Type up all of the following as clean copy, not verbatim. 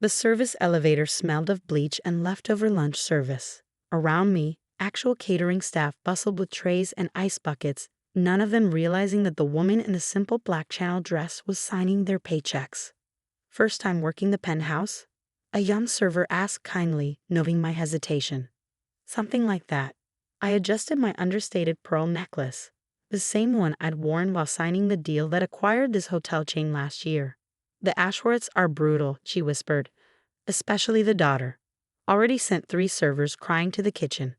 The service elevator smelled of bleach and leftover lunch service. Around me, actual catering staff bustled with trays and ice buckets, none of them realizing that the woman in the simple black channel dress was signing their paychecks. "First time working the penthouse?" a young server asked kindly, noting my hesitation. "Something like that." I adjusted my understated pearl necklace, the same one I'd worn while signing the deal that acquired this hotel chain last year. "The Ashworths are brutal," she whispered, "especially the daughter. Already sent 3 servers crying to the kitchen."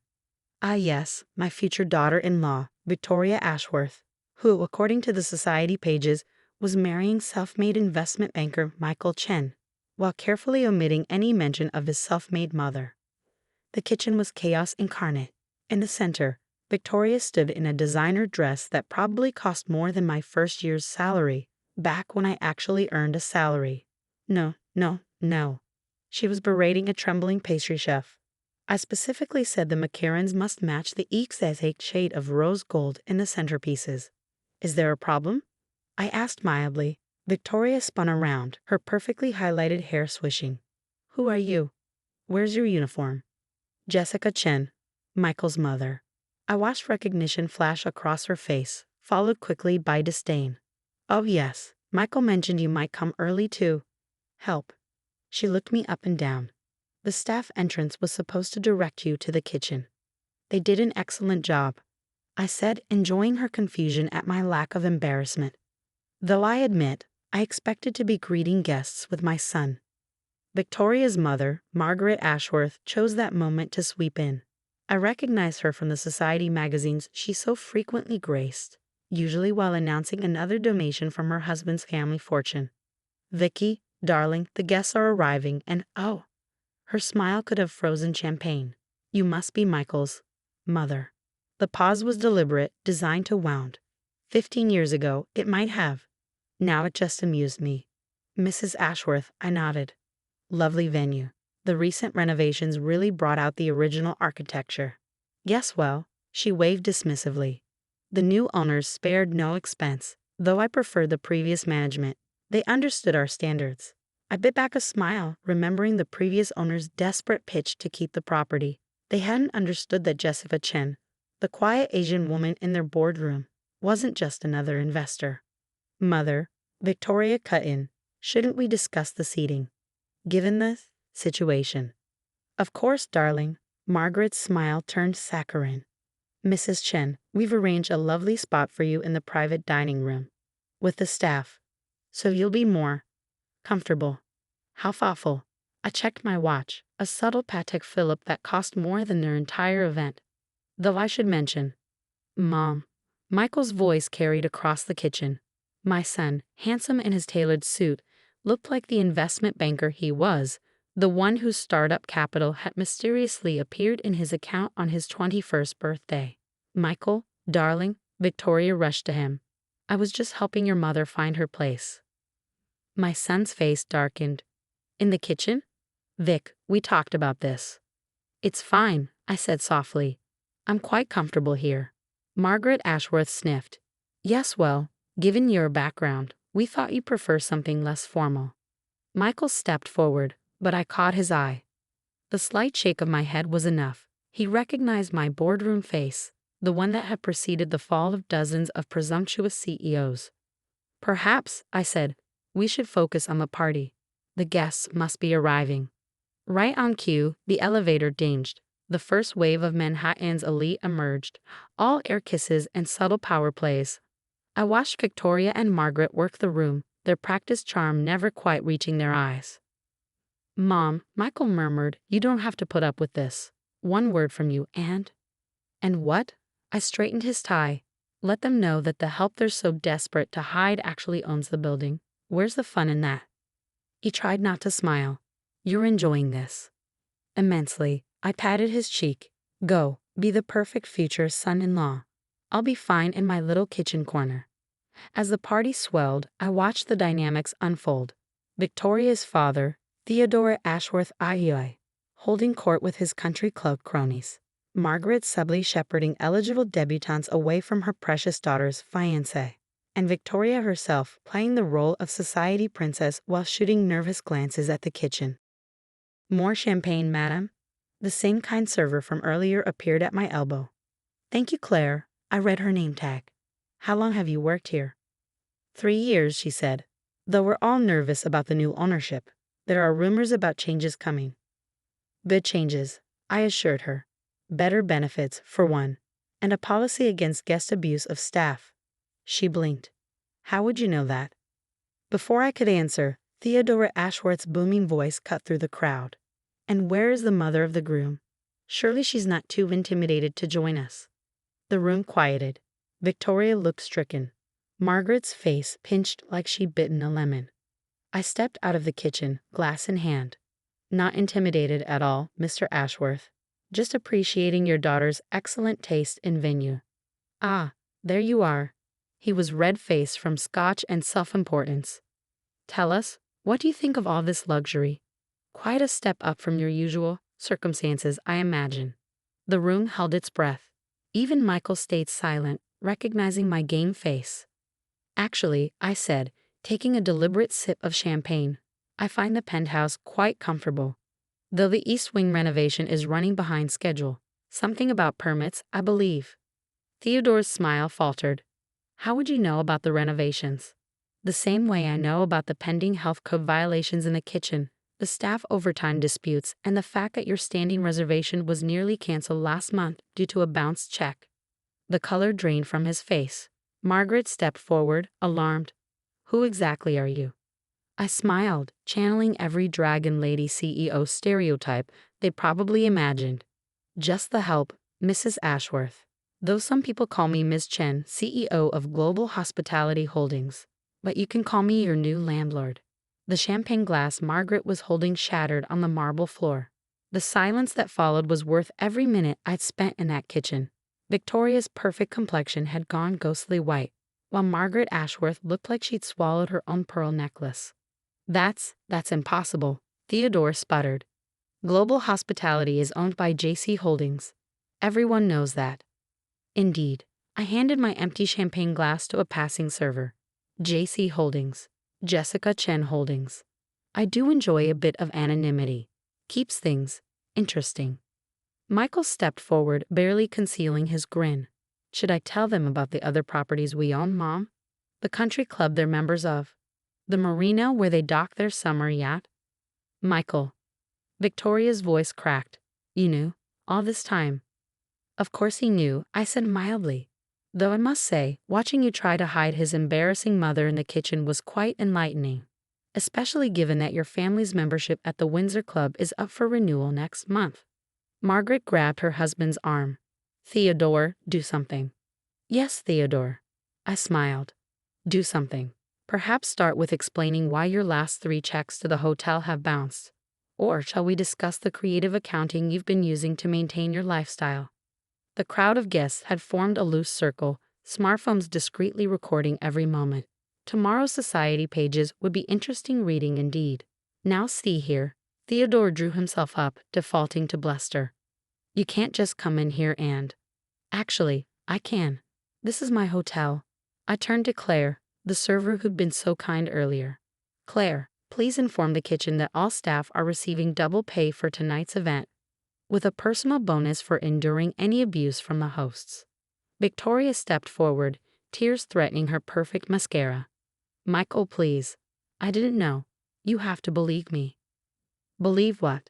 Ah yes, my future daughter-in-law, Victoria Ashworth, who, according to the society pages, was marrying self-made investment banker Michael Chen, while carefully omitting any mention of his self-made mother. The kitchen was chaos incarnate. In the center, Victoria stood in a designer dress that probably cost more than my first year's salary, back when I actually earned a salary. No, no, no. She was berating a trembling pastry chef. I specifically said the macarons must match the exact shade of rose gold in the centerpieces. "Is there a problem?" I asked mildly. Victoria spun around, her perfectly highlighted hair swishing. "Who are you? Where's your uniform?" "Jessica Chen, Michael's mother." I watched recognition flash across her face, followed quickly by disdain. "Oh yes, Michael mentioned you might come early to help." She looked me up and down. "The staff entrance was supposed to direct you to the kitchen." "They did an excellent job," I said, enjoying her confusion at my lack of embarrassment. Though I admit, I expected to be greeting guests with my son. Victoria's mother, Margaret Ashworth, chose that moment to sweep in. I recognized her from the society magazines she so frequently graced, usually while announcing another donation from her husband's family fortune. "Vicky, darling, the guests are arriving, and oh," her smile could have frozen champagne, "you must be Michael's mother." The pause was deliberate, designed to wound. 15 years ago, it might have. Now it just amused me. "Mrs. Ashworth," I nodded. "Lovely venue. The recent renovations really brought out the original architecture." "Yes, well," she waved dismissively. "The new owners spared no expense, though I preferred the previous management. They understood our standards." I bit back a smile, remembering the previous owner's desperate pitch to keep the property. They hadn't understood that Jessica Chen, the quiet Asian woman in their boardroom, wasn't just another investor. "Mother," Victoria cut in, "shouldn't we discuss the seating? Given the situation." "Of course, darling." Margaret's smile turned saccharine. "Mrs. Chen, we've arranged a lovely spot for you in the private dining room, with the staff, so you'll be more comfortable." How thoughtful. I checked my watch, a subtle Patek Philippe that cost more than their entire event. Though I should mention, "Mom." Michael's voice carried across the kitchen. My son, handsome in his tailored suit, looked like the investment banker he was, the one whose startup capital had mysteriously appeared in his account on his 21st birthday. "Michael, darling," Victoria rushed to him. "I was just helping your mother find her place." My son's face darkened. "In the kitchen?" "Vic, we talked about this." "It's fine," I said softly. "I'm quite comfortable here." Margaret Ashworth sniffed. "Yes, well, given your background, we thought you'd prefer something less formal." Michael stepped forward, but I caught his eye. The slight shake of my head was enough. He recognized my boardroom face, the one that had preceded the fall of dozens of presumptuous CEOs. "Perhaps," I said, "we should focus on the party. The guests must be arriving." Right on cue, the elevator dinged. The first wave of Manhattan's elite emerged, all air kisses and subtle power plays. I watched Victoria and Margaret work the room, their practiced charm never quite reaching their eyes. "Mom," Michael murmured, "you don't have to put up with this. One word from you and—" "And what?" I straightened his tie. "Let them know that the help they're so desperate to hide actually owns the building. Where's the fun in that?" He tried not to smile. "You're enjoying this." "Immensely." I patted his cheek. "Go, be the perfect future son-in-law. I'll be fine in my little kitchen corner." As the party swelled, I watched the dynamics unfold. Victoria's father, Theodore Ashworth IUI, holding court with his country club cronies. Margaret subtly shepherding eligible debutantes away from her precious daughter's fiancé. And Victoria herself playing the role of society princess while shooting nervous glances at the kitchen. More champagne, madam. The same kind server from earlier appeared at my elbow. Thank you, Claire. I read her name tag. How long have you worked here? 3 years, she said. Though we're all nervous about the new ownership, there are rumors about changes coming. Good changes, I assured her. Better benefits, for one, and a policy against guest abuse of staff. She blinked. How would you know that? Before I could answer, Theodora Ashworth's booming voice cut through the crowd. And where is the mother of the groom? Surely she's not too intimidated to join us. The room quieted. Victoria looked stricken. Margaret's face pinched like she'd bitten a lemon. I stepped out of the kitchen, glass in hand. Not intimidated at all, Mr. Ashworth. Just appreciating your daughter's excellent taste in venue. Ah, there you are. He was red-faced from scotch and self-importance. Tell us, what do you think of all this luxury? Quite a step up from your usual circumstances, I imagine. The room held its breath. Even Michael stayed silent, recognizing my game face. Actually, I said, taking a deliberate sip of champagne, I find the penthouse quite comfortable. Though the East Wing renovation is running behind schedule. Something about permits, I believe. Theodore's smile faltered. How would you know about the renovations? The same way I know about the pending health code violations in the kitchen, the staff overtime disputes, and the fact that your standing reservation was nearly canceled last month due to a bounced check. The color drained from his face. Margaret stepped forward, alarmed. Who exactly are you? I smiled, channeling every Dragon Lady CEO stereotype they probably imagined. Just the help, Mrs. Ashworth. Though some people call me Ms. Chen, CEO of Global Hospitality Holdings. But you can call me your new landlord. The champagne glass Margaret was holding shattered on the marble floor. The silence that followed was worth every minute I'd spent in that kitchen. Victoria's perfect complexion had gone ghostly white, while Margaret Ashworth looked like she'd swallowed her own pearl necklace. That's impossible, Theodore sputtered. Global Hospitality is owned by JC Holdings. Everyone knows that. Indeed, I handed my empty champagne glass to a passing server. JC Holdings. Jessica Chen Holdings. I do enjoy a bit of anonymity. Keeps things interesting. Michael stepped forward, barely concealing his grin. Should I tell them about the other properties we own, Mom? The country club they're members of. The marina where they dock their summer yacht? Michael. Victoria's voice cracked. You knew? All this time? Of course he knew, I said mildly. Though I must say, watching you try to hide his embarrassing mother in the kitchen was quite enlightening. Especially given that your family's membership at the Windsor Club is up for renewal next month. Margaret grabbed her husband's arm. Theodore, do something. Yes, Theodore. I smiled. Do something. Perhaps start with explaining why your last 3 checks to the hotel have bounced. Or shall we discuss the creative accounting you've been using to maintain your lifestyle? The crowd of guests had formed a loose circle, smartphones discreetly recording every moment. Tomorrow's society pages would be interesting reading indeed. Now see here. Theodore drew himself up, defaulting to bluster. You can't just come in here and... Actually, I can. This is my hotel. I turned to Claire, the server who'd been so kind earlier. Claire, please inform the kitchen that all staff are receiving double pay for tonight's event, with a personal bonus for enduring any abuse from the hosts. Victoria stepped forward, tears threatening her perfect mascara. Michael, please. I didn't know. You have to believe me. Believe what?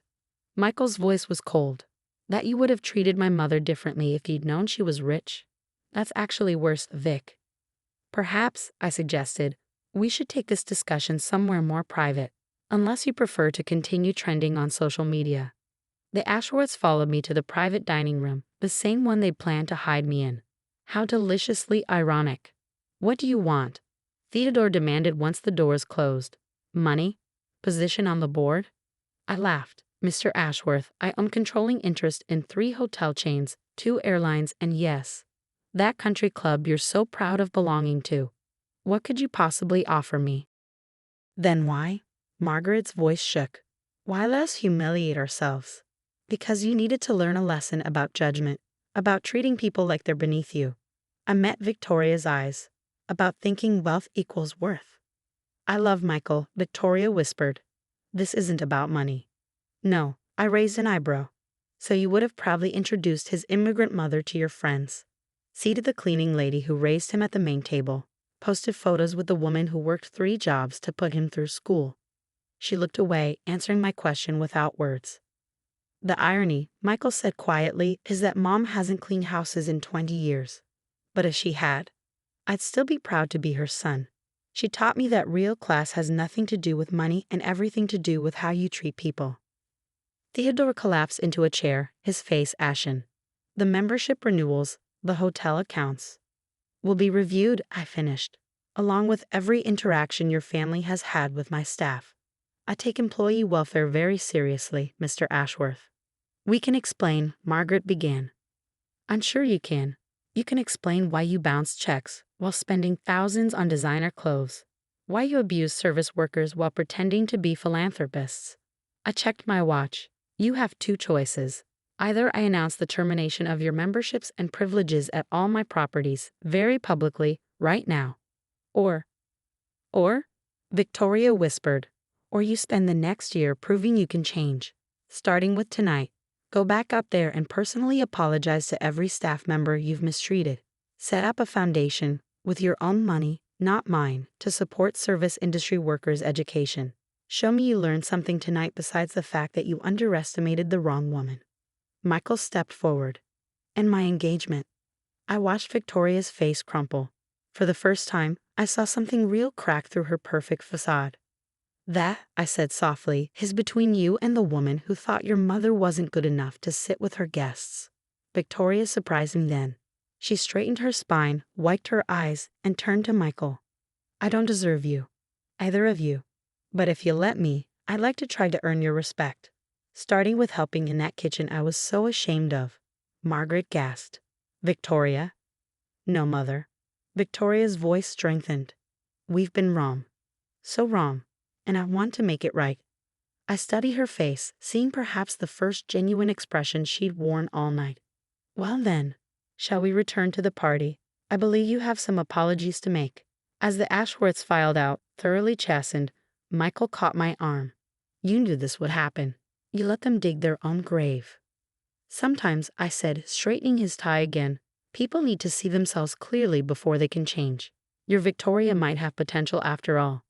Michael's voice was cold. That you would have treated my mother differently if you'd known she was rich. That's actually worse, Vic. Perhaps, I suggested, we should take this discussion somewhere more private, unless you prefer to continue trending on social media. The Ashworths followed me to the private dining room, the same one they planned to hide me in. How deliciously ironic. What do you want? Theodore demanded once the doors closed. Money? Position on the board? I laughed. Mr. Ashworth, I own controlling interest in 3 hotel chains, 2 airlines, and yes, that country club you're so proud of belonging to. What could you possibly offer me? Then why? Margaret's voice shook. Why let us humiliate ourselves? Because you needed to learn a lesson about judgment, about treating people like they're beneath you. I met Victoria's eyes. About thinking wealth equals worth. I love Michael, Victoria whispered. This isn't about money. No, I raised an eyebrow. So you would have probably introduced his immigrant mother to your friends. Seated the cleaning lady who raised him at the main table, posted photos with the woman who worked 3 jobs to put him through school. She looked away, answering my question without words. The irony, Michael said quietly, is that Mom hasn't cleaned houses in 20 years. But if she had, I'd still be proud to be her son. She taught me that real class has nothing to do with money and everything to do with how you treat people. Theodore collapsed into a chair, his face ashen. The membership renewals, the hotel accounts, will be reviewed, I finished, along with every interaction your family has had with my staff. I take employee welfare very seriously, Mr. Ashworth. We can explain, Margaret began. I'm sure you can. You can explain why you bounce checks while spending thousands on designer clothes, why you abuse service workers while pretending to be philanthropists. I checked my watch. You have 2 choices. Either I announce the termination of your memberships and privileges at all my properties, very publicly, right now. Or, Victoria whispered, or you spend the next year proving you can change. Starting with tonight, go back out there and personally apologize to every staff member you've mistreated. Set up a foundation, with your own money, not mine, to support service industry workers' education. Show me you learned something tonight besides the fact that you underestimated the wrong woman. Michael stepped forward. And my engagement. I watched Victoria's face crumple. For the first time, I saw something real crack through her perfect facade. That, I said softly, is between you and the woman who thought your mother wasn't good enough to sit with her guests. Victoria surprised him then. She straightened her spine, wiped her eyes, and turned to Michael. I don't deserve you. Either of you. But if you let me, I'd like to try to earn your respect. Starting with helping in that kitchen I was so ashamed of. Margaret gasped. Victoria? No, Mother. Victoria's voice strengthened. We've been wrong. So wrong. And I want to make it right. I studied her face, seeing perhaps the first genuine expression she'd worn all night. Well then, shall we return to the party? I believe you have some apologies to make. As the Ashworths filed out, thoroughly chastened, Michael caught my arm. You knew this would happen. You let them dig their own grave. Sometimes, I said, straightening his tie again, people need to see themselves clearly before they can change. Your Victoria might have potential after all.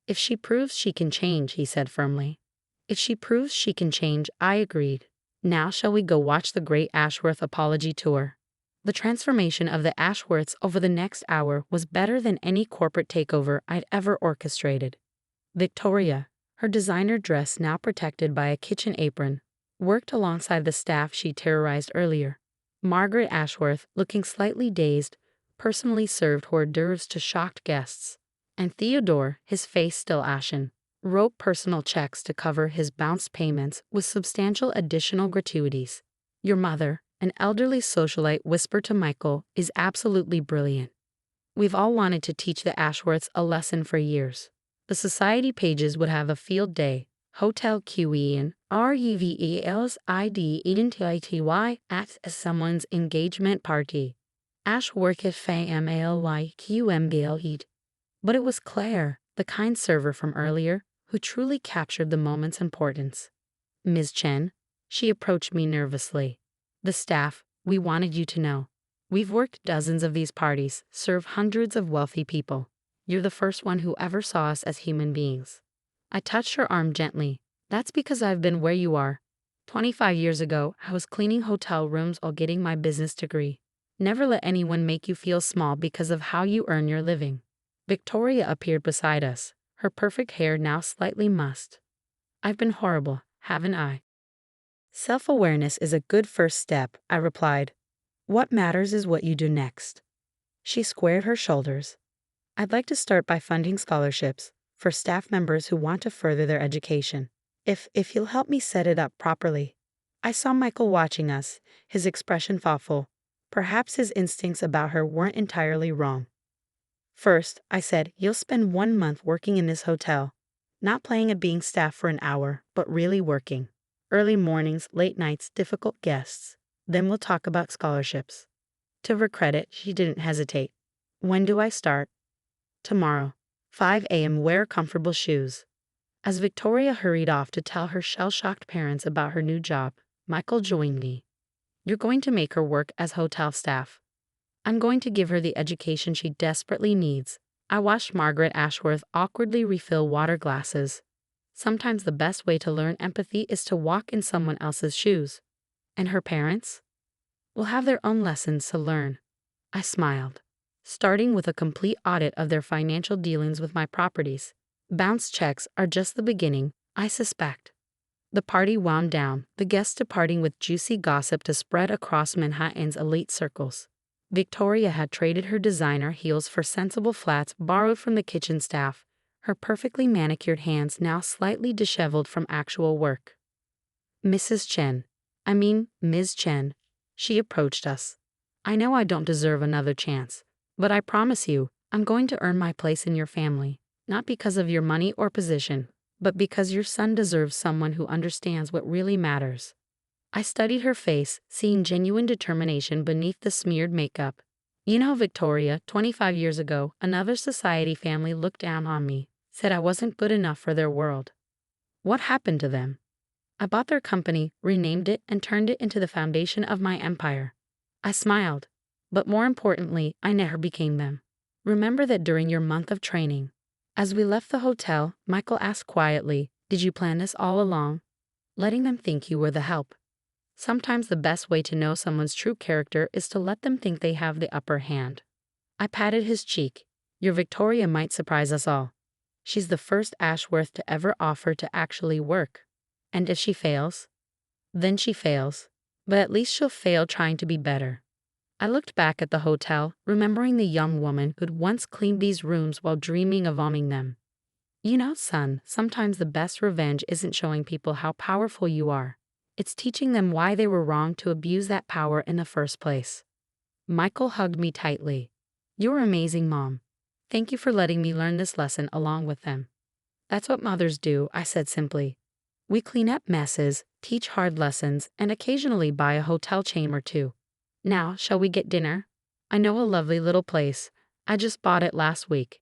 If she proves she can change, he said firmly. If she proves she can change, I agreed. Now shall we go watch the great Ashworth apology tour? The transformation of the Ashworths over the next hour was better than any corporate takeover I'd ever orchestrated. Victoria, her designer dress now protected by a kitchen apron, worked alongside the staff she terrorized earlier. Margaret Ashworth, looking slightly dazed, personally served hors d'oeuvres to shocked guests. And Theodore, his face still ashen, wrote personal checks to cover his bounced payments with substantial additional gratuities. Your mother, an elderly socialite, whispered to Michael, is absolutely brilliant. We've all wanted to teach the Ashworths a lesson for years. The society pages would have a field day. Hotel QEN, REVELS ID identity at someone's engagement party. Ashworth FAMALYQMBL. But it was Claire, the kind server from earlier, who truly captured the moment's importance. Ms. Chen, she approached me nervously. The staff, we wanted you to know. We've worked dozens of these parties, served hundreds of wealthy people. You're the first one who ever saw us as human beings. I touched her arm gently. That's because I've been where you are. 25 years ago, I was cleaning hotel rooms while getting my business degree. Never let anyone make you feel small because of how you earn your living. Victoria appeared beside us, her perfect hair now slightly mussed. I've been horrible, haven't I? Self-awareness is a good first step, I replied. What matters is what you do next. She squared her shoulders. I'd like to start by funding scholarships for staff members who want to further their education. If you'll help me set it up properly. I saw Michael watching us, his expression thoughtful. Perhaps his instincts about her weren't entirely wrong. First, I said, you'll spend 1 month working in this hotel. Not playing at being staff for an hour, but really working. Early mornings, late nights, difficult guests. Then we'll talk about scholarships. To her credit, she didn't hesitate. When do I start? Tomorrow. 5 a.m. Wear comfortable shoes. As Victoria hurried off to tell her shell-shocked parents about her new job, Michael joined me. You're going to make her work as hotel staff. I'm going to give her the education she desperately needs. I watched Margaret Ashworth awkwardly refill water glasses. Sometimes the best way to learn empathy is to walk in someone else's shoes. And her parents? Will have their own lessons to learn. I smiled, starting with a complete audit of their financial dealings with my properties. Bounce checks are just the beginning, I suspect. The party wound down, the guests departing with juicy gossip to spread across Manhattan's elite circles. Victoria had traded her designer heels for sensible flats borrowed from the kitchen staff, her perfectly manicured hands now slightly disheveled from actual work. Ms. Chen, she approached us. I know I don't deserve another chance, but I promise you, I'm going to earn my place in your family, not because of your money or position, but because your son deserves someone who understands what really matters. I studied her face, seeing genuine determination beneath the smeared makeup. You know, Victoria, 25 years ago, another society family looked down on me, said I wasn't good enough for their world. What happened to them? I bought their company, renamed it, and turned it into the foundation of my empire. I smiled, but more importantly, I never became them. Remember that during your month of training. As we left the hotel, Michael asked quietly, "Did you plan this all along?" Letting them think you were the help. Sometimes the best way to know someone's true character is to let them think they have the upper hand. I patted his cheek. Your Victoria might surprise us all. She's the first Ashworth to ever offer to actually work. And if she fails, then she fails. But at least she'll fail trying to be better. I looked back at the hotel, remembering the young woman who'd once cleaned these rooms while dreaming of owning them. You know, son, sometimes the best revenge isn't showing people how powerful you are. It's teaching them why they were wrong to abuse that power in the first place. Michael hugged me tightly. You're amazing, Mom. Thank you for letting me learn this lesson along with them. That's what mothers do, I said simply. We clean up messes, teach hard lessons, and occasionally buy a hotel chain or two. Now, shall we get dinner? I know a lovely little place. I just bought it last week.